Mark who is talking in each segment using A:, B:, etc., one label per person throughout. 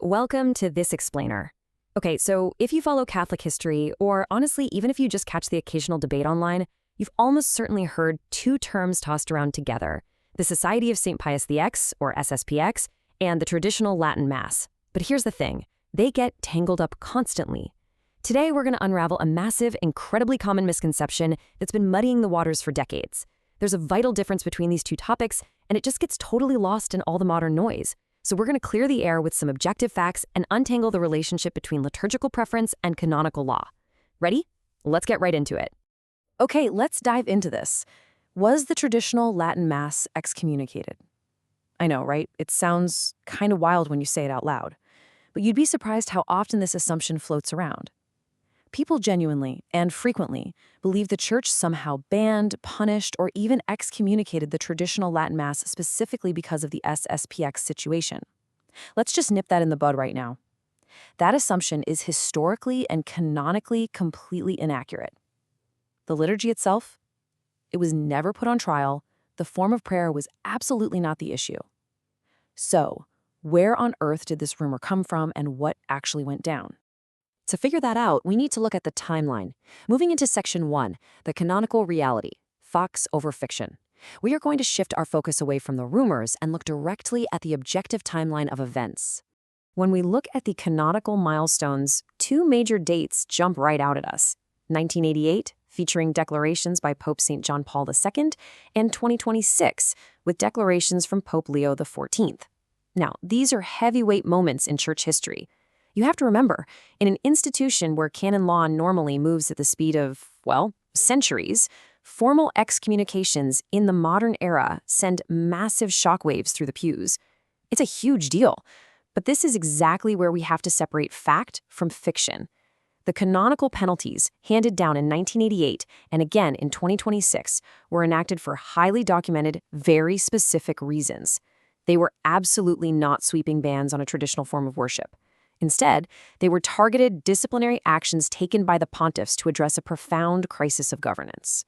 A: Welcome to This Explainer. Okay, so if you follow Catholic history, or honestly, even if you just catch the occasional debate online, you've almost certainly heard two terms tossed around together: the Society of St. Pius X, or SSPX, and the traditional Latin Mass. But here's the thing, they get tangled up constantly. Today, we're going to unravel a massive, incredibly common misconception that's been muddying the waters for decades. There's a vital difference between these two topics, and it just gets totally lost in all the modern noise. So we're going to clear the air with some objective facts and untangle the relationship between liturgical preference and canonical law. Ready? Let's get right into it. Okay, let's dive into this. Was the traditional Latin Mass excommunicated? I know, right? It sounds kind of wild when you say it out loud. But you'd be surprised how often this assumption floats around. People genuinely and frequently believe the Church somehow banned, punished, or even excommunicated the traditional Latin Mass specifically because of the SSPX situation. Let's just nip that in the bud right now. That assumption is historically and canonically completely inaccurate. The liturgy itself, it was never put on trial. The form of prayer was absolutely not the issue. So, where on earth did this rumor come from and what actually went down? To figure that out, we need to look at the timeline. Moving into Section 1, the canonical reality, facts over fiction. We are going to shift our focus away from the rumors and look directly at the objective timeline of events. When we look at the canonical milestones, two major dates jump right out at us: 1988, featuring declarations by Pope St. John Paul II, and 2026, with declarations from Pope Leo XIV. Now, these are heavyweight moments in church history. You have to remember, in an institution where canon law normally moves at the speed of, well, centuries, formal excommunications in the modern era send massive shockwaves through the pews. It's a huge deal. But this is exactly where we have to separate fact from fiction. The canonical penalties, handed down in 1988 and again in 2026, were enacted for highly documented, very specific reasons. They were absolutely not sweeping bans on a traditional form of worship. Instead, they were targeted disciplinary actions taken by the pontiffs to address a profound crisis of governance.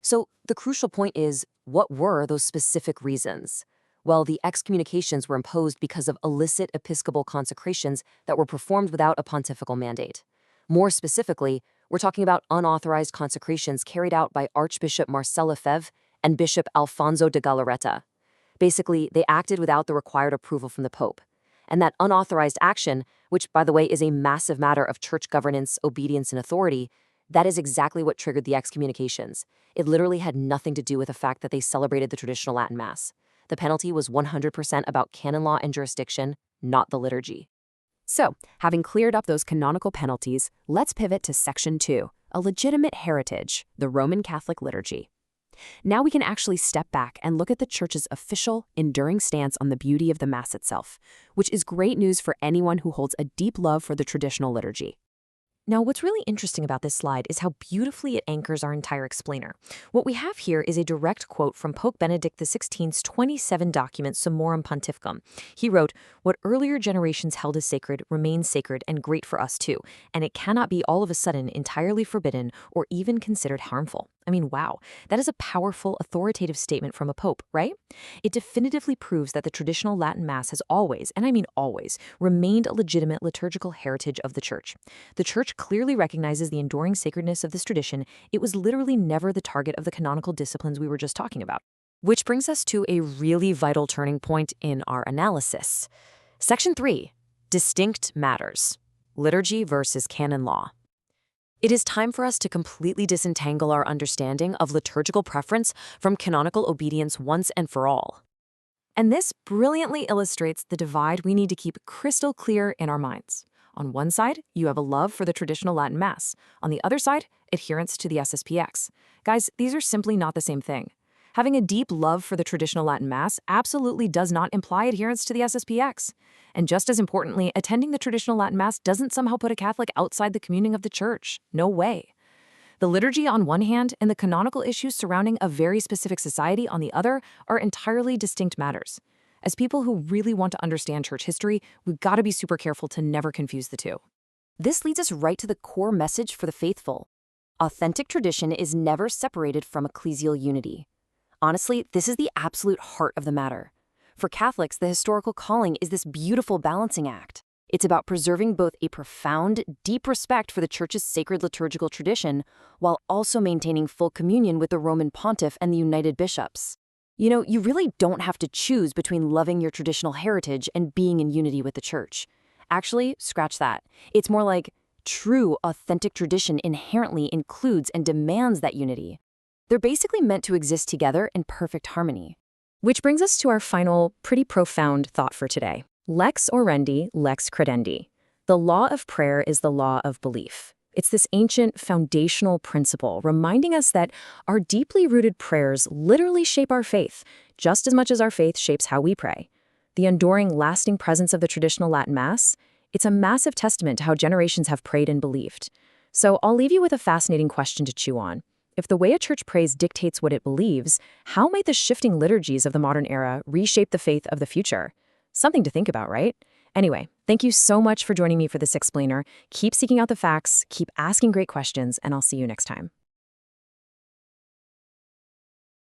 A: So the crucial point is, what were those specific reasons? Well, the excommunications were imposed because of illicit episcopal consecrations that were performed without a pontifical mandate. More specifically, we're talking about unauthorized consecrations carried out by Archbishop Marcel Lefebvre and Bishop Alfonso de Galarreta. Basically, they acted without the required approval from the Pope. And that unauthorized action, which, by the way, is a massive matter of church governance, obedience, and authority, that is exactly what triggered the excommunications. It literally had nothing to do with the fact that they celebrated the traditional Latin Mass. The penalty was 100% about canon law and jurisdiction, not the liturgy. So, having cleared up those canonical penalties, let's pivot to Section 2, a legitimate heritage, the Roman Catholic liturgy. Now we can actually step back and look at the Church's official, enduring stance on the beauty of the Mass itself, which is great news for anyone who holds a deep love for the traditional liturgy. Now, what's really interesting about this slide is how beautifully it anchors our entire explainer. What we have here is a direct quote from Pope Benedict XVI's 27 document Summorum Pontificum. He wrote, "What earlier generations held as sacred remains sacred and great for us too, and it cannot be all of a sudden entirely forbidden or even considered harmful." I mean, wow, that is a powerful, authoritative statement from a pope, right? It definitively proves that the traditional Latin Mass has always, and I mean always, remained a legitimate liturgical heritage of the Church. The Church clearly recognizes the enduring sacredness of this tradition. It was literally never the target of the canonical disciplines we were just talking about. Which brings us to a really vital turning point in our analysis. Section 3, distinct matters: liturgy versus canon law. It is time for us to completely disentangle our understanding of liturgical preference from canonical obedience once and for all. And this brilliantly illustrates the divide we need to keep crystal clear in our minds. On one side, you have a love for the traditional Latin Mass. On the other side, adherence to the SSPX. Guys, these are simply not the same thing. Having a deep love for the traditional Latin Mass absolutely does not imply adherence to the SSPX. And just as importantly, attending the traditional Latin Mass doesn't somehow put a Catholic outside the communion of the Church. No way. The liturgy on one hand and the canonical issues surrounding a very specific society on the other are entirely distinct matters. As people who really want to understand church history, we've got to be super careful to never confuse the two. This leads us right to the core message for the faithful. Authentic tradition is never separated from ecclesial unity. Honestly, this is the absolute heart of the matter. For Catholics, the historical calling is this beautiful balancing act. It's about preserving both a profound, deep respect for the Church's sacred liturgical tradition while also maintaining full communion with the Roman pontiff and the united bishops. You know, you really don't have to choose between loving your traditional heritage and being in unity with the Church. Actually, scratch that. It's more like true, authentic tradition inherently includes and demands that unity. They're basically meant to exist together in perfect harmony. Which brings us to our final, pretty profound thought for today. Lex oriendi, lex credendi. The law of prayer is the law of belief. It's this ancient foundational principle reminding us that our deeply rooted prayers literally shape our faith, just as much as our faith shapes how we pray. The enduring, lasting presence of the traditional Latin Mass, it's a massive testament to how generations have prayed and believed. So I'll leave you with a fascinating question to chew on. If the way a church prays dictates what it believes, how might the shifting liturgies of the modern era reshape the faith of the future? Something to think about, right? Anyway, thank you so much for joining me for this explainer. Keep seeking out the facts, keep asking great questions, and I'll see you next time.